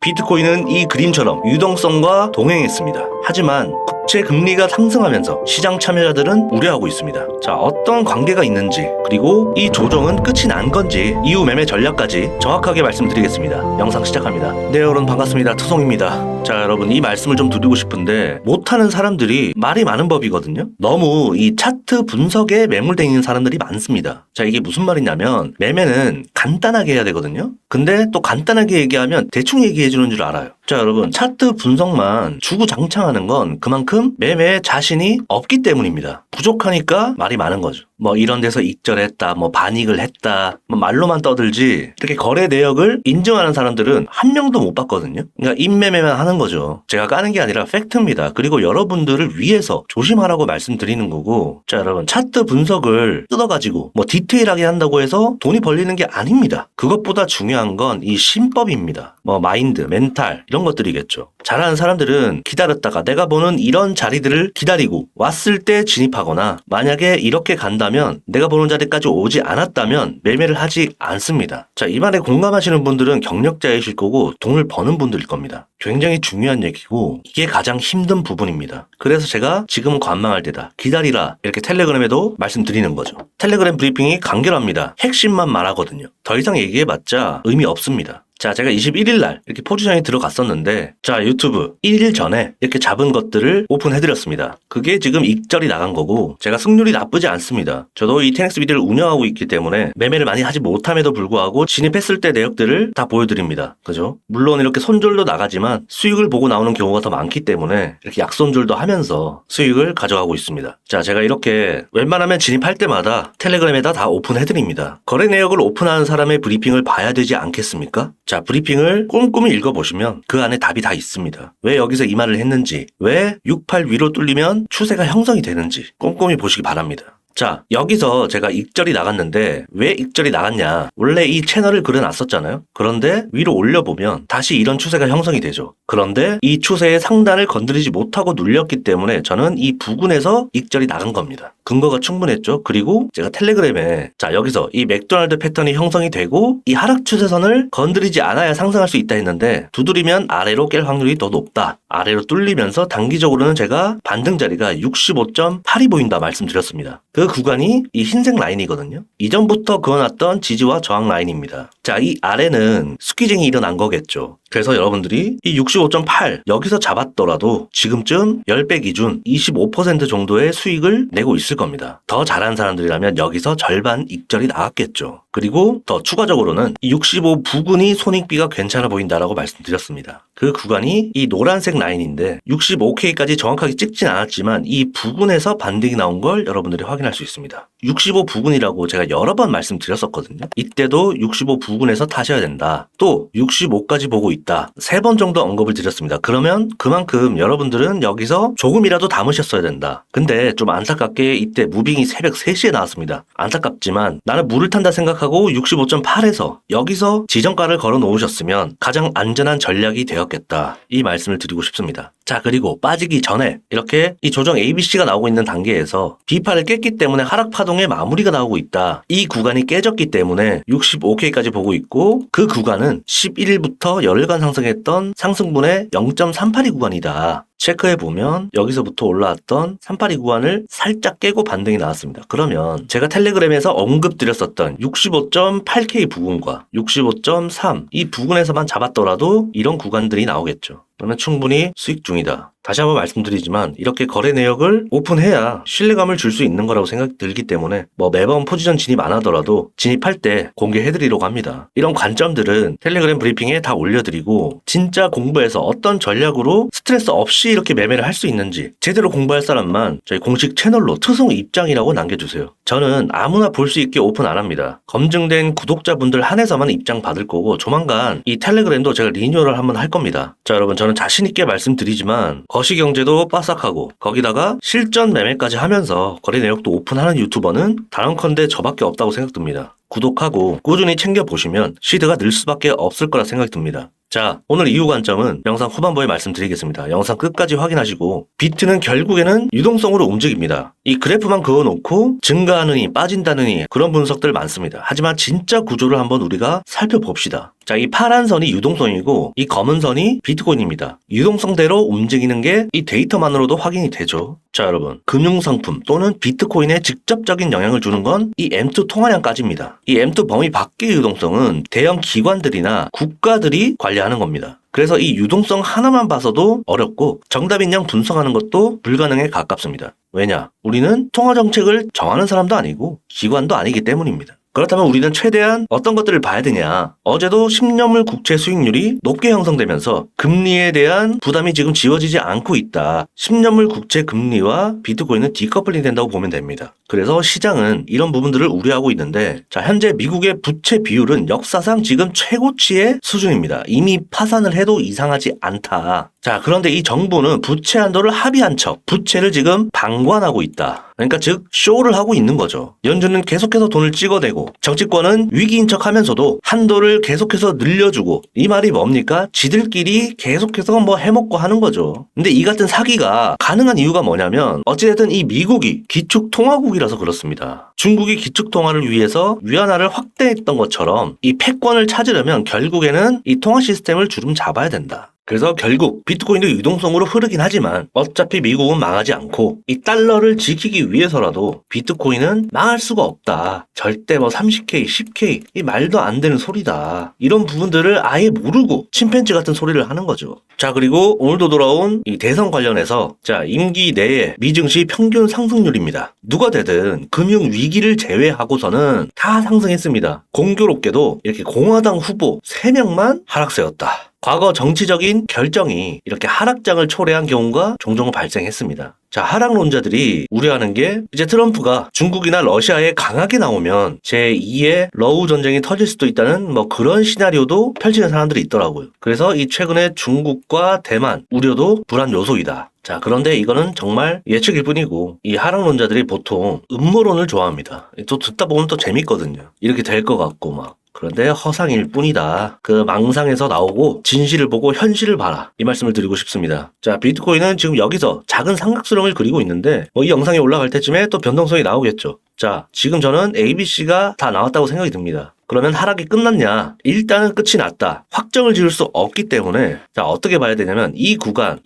비트코인은 이 그림처럼 유동성과 동행했습니다. 하지만 국채 금리가 상승하면서 시장 참여자들은 우려하고 있습니다. 자, 어떤 관계가 있는지, 그리고 이 조정은 끝이 난 건지, 이후 매매 전략까지 정확하게 말씀드리겠습니다. 영상 시작합니다. 네, 여러분 반갑습니다. 투송입니다. 자, 여러분 이 말씀을 좀 드리고 싶은데, 못하는 사람들이 말이 많은 법이거든요. 너무 이 차트 분석에 매몰되어 있는 사람들이 많습니다. 자, 이게 무슨 말이냐면, 매매는 간단하게 해야 되거든요. 근데 또 간단하게 얘기하면 대충 얘기해 주는 줄 알아요. 자, 여러분 차트 분석만 주구장창하는 건 그만큼 매매에 자신이 없기 때문입니다. 부족하니까 말이 많은 거죠. 뭐 이런 데서 익절했다, 뭐 반익을 했다, 뭐 말로만 떠들지 이렇게 거래 내역을 인증하는 사람들은 한 명도 못 봤거든요. 그러니까 인매매만 하는 거죠. 제가 까는 게 아니라 팩트입니다. 그리고 여러분들을 위해서 조심하라고 말씀드리는 거고, 자, 여러분 차트 분석을 뜯어가지고 뭐 디테일하게 한다고 해서 돈이 벌리는 게 아닙니다. 그것보다 중요한 건 이 심법입니다. 뭐 마인드, 멘탈 이런 것들이겠죠. 잘하는 사람들은 기다렸다가 내가 보는 이런 자리들을 기다리고 왔을 때 진입하거나, 만약에 이렇게 간다면 내가 보는 자리까지 오지 않았다면 매매를 하지 않습니다. 자, 이 말에 공감하시는 분들은 경력자이실 거고 돈을 버는 분들일 겁니다. 굉장히 중요한 얘기고 이게 가장 힘든 부분입니다. 그래서 제가 지금은 관망할 때다, 기다리라, 이렇게 텔레그램에도 말씀드리는 거죠. 텔레그램 브리핑이 간결합니다. 핵심만 말하거든요. 더 이상 얘기해봤자 의미 없습니다. 자, 제가 21일 날 이렇게 포지션에 들어갔었는데, 자, 유튜브 1일 전에 이렇게 잡은 것들을 오픈해드렸습니다. 그게 지금 익절이 나간 거고, 제가 승률이 나쁘지 않습니다. 저도 이 테넥스 비디오를 운영하고 있기 때문에 매매를 많이 하지 못함에도 불구하고 진입했을 때 내역들을 다 보여드립니다. 그죠? 물론 이렇게 손절도 나가지만 수익을 보고 나오는 경우가 더 많기 때문에 이렇게 약손절도 하면서 수익을 가져가고 있습니다. 자, 제가 이렇게 웬만하면 진입할 때마다 텔레그램에다 다 오픈해드립니다. 거래 내역을 오픈하는 사람의 브리핑을 봐야 되지 않겠습니까? 자, 브리핑을 꼼꼼히 읽어보시면 그 안에 답이 다 있습니다. 왜 여기서 이 말을 했는지, 왜 68 위로 뚫리면 추세가 형성이 되는지 꼼꼼히 보시기 바랍니다. 자, 여기서 제가 익절이 나갔는데 왜 익절이 나갔냐, 원래 이 채널을 그려놨었잖아요. 그런데 위로 올려보면 다시 이런 추세가 형성이 되죠. 그런데 이 추세의 상단을 건드리지 못하고 눌렸기 때문에 저는 이 부근에서 익절이 나간 겁니다. 근거가 충분했죠. 그리고 제가 텔레그램에, 자, 여기서 이 맥도날드 패턴이 형성이 되고 이 하락 추세선을 건드리지 않아야 상승할 수 있다 했는데, 두드리면 아래로 깰 확률이 더 높다, 아래로 뚫리면서 단기적으로는 제가 반등 자리가 65.8이 보인다 말씀드렸습니다. 그 구간이 이 흰색 라인이거든요. 이전부터 그어놨던 지지와 저항 라인입니다. 자, 이 아래는 스퀴징이 일어난 거겠죠. 그래서 여러분들이 이 65.8 여기서 잡았더라도 지금쯤 10배 기준 25% 정도의 수익을 내고 있을 겁니다. 더 잘하는 사람들이라면 여기서 절반 익절이 나왔겠죠. 그리고 더 추가적으로는 이 65 부근이 손익비가 괜찮아 보인다라고 말씀드렸습니다. 그 구간이 이 노란색 라인인데 65K까지 정확하게 찍진 않았지만 이 부근에서 반등이 나온 걸 여러분들이 확인할 수 있습니다. 65 부근이라고 제가 여러 번 말씀드렸었거든요. 이때도 65 부근에서 타셔야 된다, 또 65까지 보고 있다, 3번 정도 언급을 드렸습니다. 그러면 그만큼 여러분들은 여기서 조금이라도 담으셨어야 된다. 근데 좀 안타깝게 이때 무빙이 새벽 3시에 나왔습니다. 안타깝지만 나는 물을 탄다 생각하고 65.8에서 여기서 지정가를 걸어 놓으셨으면 가장 안전한 전략이 되었겠다, 이 말씀을 드리고 싶습니다. 자, 그리고 빠지기 전에 이렇게 이 조정 ABC가 나오고 있는 단계에서 B파를 깼기 때문에 하락 파동의 마무리가 나오고 있다. 이 구간이 깨졌기 때문에 65K까지 보고 있고, 그 구간은 11일부터 열흘간 상승했던 상승분의 0.382 구간이다. 체크해보면 여기서부터 올라왔던 382 구간을 살짝 깨고 반등이 나왔습니다. 그러면 제가 텔레그램에서 언급드렸었던 65.8K 부근과 65.3 이 부근에서만 잡았더라도 이런 구간들이 나오겠죠. 그러면 충분히 수익 중이다. 다시 한번 말씀드리지만 이렇게 거래 내역을 오픈해야 신뢰감을 줄 수 있는 거라고 생각이 들기 때문에 뭐 매번 포지션 진입 안 하더라도 진입할 때 공개해드리려고 합니다. 이런 관점들은 텔레그램 브리핑에 다 올려드리고, 진짜 공부해서 어떤 전략으로 스트레스 없이 이렇게 매매를 할 수 있는지 제대로 공부할 사람만 저희 공식 채널로 투송 입장이라고 남겨주세요. 저는 아무나 볼 수 있게 오픈 안 합니다. 검증된 구독자분들 한해서만 입장 받을 거고, 조만간 이 텔레그램도 제가 리뉴얼을 한번 할 겁니다. 자, 여러분 저는 자신 있게 말씀드리지만 거시경제도 빠삭하고 거기다가 실전 매매까지 하면서 거래 내역도 오픈하는 유튜버는 단언컨대 저밖에 없다고 생각됩니다. 구독하고 꾸준히 챙겨보시면 시드가 늘 수밖에 없을 거라 생각이 듭니다. 자, 오늘 이유 관점은 영상 후반부에 말씀드리겠습니다. 영상 끝까지 확인하시고 비트는 결국에는 유동성으로 움직입니다. 이 그래프만 그어놓고 증가하느니 빠진다느니 그런 분석들 많습니다. 하지만 진짜 구조를 한번 우리가 살펴봅시다. 자, 이 파란 선이 유동성이고 이 검은 선이 비트코인입니다. 유동성대로 움직이는 게 이 데이터만으로도 확인이 되죠. 자, 여러분, 금융상품 또는 비트코인에 직접적인 영향을 주는 건 이 M2 통화량까지입니다. 이 M2 범위 밖의 유동성은 대형 기관들이나 국가들이 관리하는 겁니다. 그래서 이 유동성 하나만 봐서도 어렵고 정답인양 분석하는 것도 불가능에 가깝습니다. 왜냐? 우리는 통화정책을 정하는 사람도 아니고 기관도 아니기 때문입니다. 그렇다면 우리는 최대한 어떤 것들을 봐야 되냐? 어제도 10년물 국채 수익률이 높게 형성되면서 금리에 대한 부담이 지금 지워지지 않고 있다. 10년물 국채 금리와 비트코인은 디커플링 된다고 보면 됩니다. 그래서 시장은 이런 부분들을 우려하고 있는데, 자, 현재 미국의 부채 비율은 역사상 지금 최고치의 수준입니다. 이미 파산을 해도 이상하지 않다. 자, 그런데 이 정부는 부채 한도를 합의한 척 부채를 지금 방관하고 있다. 그러니까 즉 쇼를 하고 있는 거죠. 연준은 계속해서 돈을 찍어내고 정치권은 위기인 척 하면서도 한도를 계속해서 늘려주고, 이 말이 뭡니까? 지들끼리 계속해서 뭐 해먹고 하는 거죠. 근데 이 같은 사기가 가능한 이유가 뭐냐면 어찌됐든 이 미국이 기축통화국이라서 그렇습니다. 중국이 기축통화를 위해서 위안화를 확대했던 것처럼 이 패권을 찾으려면 결국에는 이 통화 시스템을 주름 잡아야 된다. 그래서 결국 비트코인도 유동성으로 흐르긴 하지만 어차피 미국은 망하지 않고 이 달러를 지키기 위해서라도 비트코인은 망할 수가 없다. 절대 뭐 30K, 10K 이 말도 안 되는 소리다. 이런 부분들을 아예 모르고 침팬지 같은 소리를 하는 거죠. 자, 그리고 오늘도 돌아온 이 대선 관련해서 자, 임기 내에 미증시 평균 상승률입니다. 누가 되든 금융 위기를 제외하고서는 다 상승했습니다. 공교롭게도 이렇게 공화당 후보 3명만 하락세였다. 과거 정치적인 결정이 이렇게 하락장을 초래한 경우가 종종 발생했습니다. 자, 하락론자들이 우려하는 게 이제 트럼프가 중국이나 러시아에 강하게 나오면 제2의 러우 전쟁이 터질 수도 있다는 뭐 그런 시나리오도 펼치는 사람들이 있더라고요. 그래서 이 최근에 중국과 대만 우려도 불안 요소이다. 자, 그런데 이거는 정말 예측일 뿐이고 이 하락론자들이 보통 음모론을 좋아합니다. 또 듣다 보면 또 재밌거든요. 이렇게 될 것 같고 막. 그런데 허상일 뿐이다. 그 망상에서 나오고 진실을 보고 현실을 봐라. 이 말씀을 드리고 싶습니다. 자, 비트코인은 지금 여기서 작은 삼각수렴을 그리고 있는데 이 영상이 올라갈 때쯤에 또 변동성이 나오겠죠. 자, 지금 저는 ABC가 다 나왔다고 생각이 듭니다. 그러면 하락이 끝났냐? 일단은 끝이 났다. 확정을 지을 수 없기 때문에 자, 어떻게 봐야 되냐면 이 구간이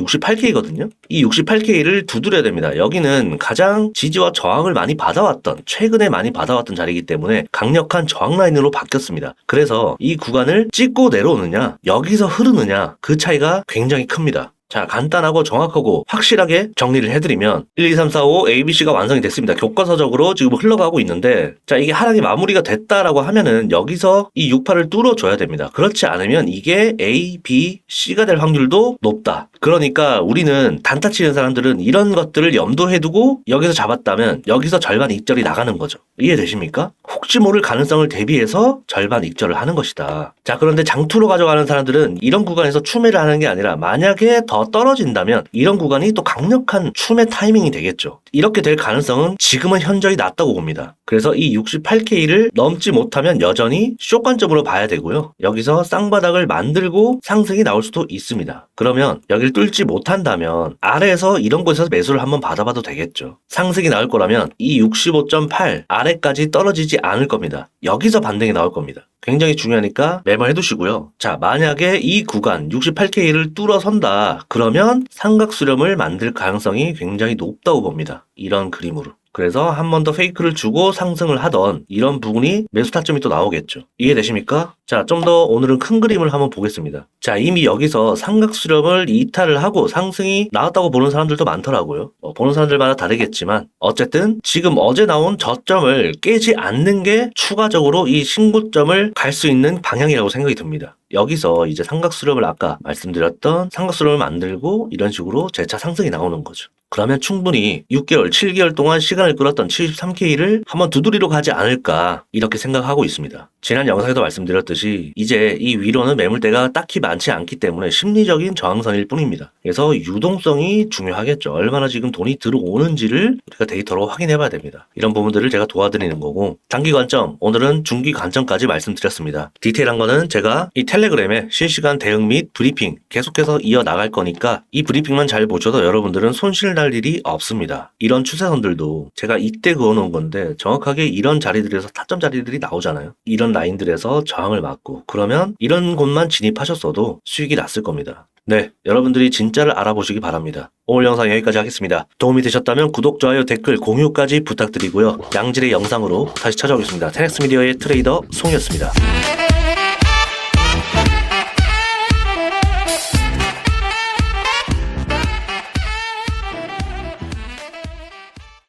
68K거든요. 이 68K를 두드려야 됩니다. 여기는 가장 지지와 저항을 많이 받아왔던, 최근에 많이 받아왔던 자리이기 때문에 강력한 저항 라인으로 바뀌었습니다. 그래서 이 구간을 찍고 내려오느냐, 여기서 흐르느냐, 그 차이가 굉장히 큽니다. 자, 간단하고 정확하고 확실하게 정리를 해드리면 1, 2, 3, 4, 5 ABC가 완성이 됐습니다. 교과서적으로 지금 흘러가고 있는데 자, 이게 하락이 마무리가 됐다라고 하면은 여기서 이 68을 뚫어줘야 됩니다. 그렇지 않으면 이게 A, B, C가 될 확률도 높다. 그러니까 우리는 단타 치는 사람들은 이런 것들을 염두에 두고 여기서 잡았다면 여기서 절반 익절이 나가는 거죠. 이해되십니까? 혹시 모를 가능성을 대비해서 절반 익절을 하는 것이다. 자, 그런데 장투로 가져가는 사람들은 이런 구간에서 추매를 하는 게 아니라 만약에 더 떨어진다면 이런 구간이 또 강력한 추매 타이밍이 되겠죠. 이렇게 될 가능성은 지금은 현저히 낮다고 봅니다. 그래서 이 68K를 넘지 못하면 여전히 쇼 관점으로 봐야 되고요. 여기서 쌍바닥을 만들고 상승이 나올 수도 있습니다. 그러면 여기를 뚫지 못한다면 아래에서 이런 곳에서 매수를 한번 받아봐도 되겠죠. 상승이 나올 거라면 이 65.8 아래까지 떨어지지 않을 겁니다. 여기서 반등이 나올 겁니다. 굉장히 중요하니까 메모해 두시고요. 자, 만약에 이 구간 68K를 뚫어선다. 그러면 삼각수렴을 만들 가능성이 굉장히 높다고 봅니다. 이런 그림으로. 그래서 한 번 더 페이크를 주고 상승을 하던 이런 부분이 매수 타점이 또 나오겠죠. 이해되십니까? 자, 좀 더 오늘은 큰 그림을 한번 보겠습니다. 자, 이미 여기서 삼각수렴을 이탈을 하고 상승이 나왔다고 보는 사람들도 많더라고요. 보는 사람들마다 다르겠지만 어쨌든 지금 어제 나온 저점을 깨지 않는 게 추가적으로 이 신고점을 갈 수 있는 방향이라고 생각이 듭니다. 여기서 이제 삼각수렴을 아까 말씀드렸던 삼각수렴을 만들고 이런 식으로 재차 상승이 나오는 거죠. 그러면 충분히 6개월, 7개월 동안 시간을 끌었던 73K를 한번 두드리러 가지 않을까 이렇게 생각하고 있습니다. 지난 영상에도 말씀드렸듯이 이제 이 위로는 매물대가 딱히 많지 않기 때문에 심리적인 저항선일 뿐입니다. 그래서 유동성이 중요하겠죠. 얼마나 지금 돈이 들어오는지를 우리가 데이터로 확인해 봐야 됩니다. 이런 부분들을 제가 도와드리는 거고, 단기 관점, 오늘은 중기 관점까지 말씀드렸습니다. 디테일한 거는 제가 이 텔레그램에 실시간 대응 및 브리핑 계속해서 이어나갈 거니까 이 브리핑만 잘 보셔도 여러분들은 손실 날 일이 없습니다. 이런 추세선들도 제가 이때 그어놓은 건데 정확하게 이런 자리들에서 타점 자리들이 나오잖아요. 이런 라인들에서 저항을 맞고, 그러면 이런 곳만 진입하셨어도 수익이 났을 겁니다. 네, 여러분들이 진짜를 알아보시기 바랍니다. 오늘 영상 여기까지 하겠습니다. 도움이 되셨다면 구독, 좋아요, 댓글, 공유까지 부탁드리고요. 양질의 영상으로 다시 찾아오겠습니다. 테넥스 미디어의 트레이더 송이었습니다.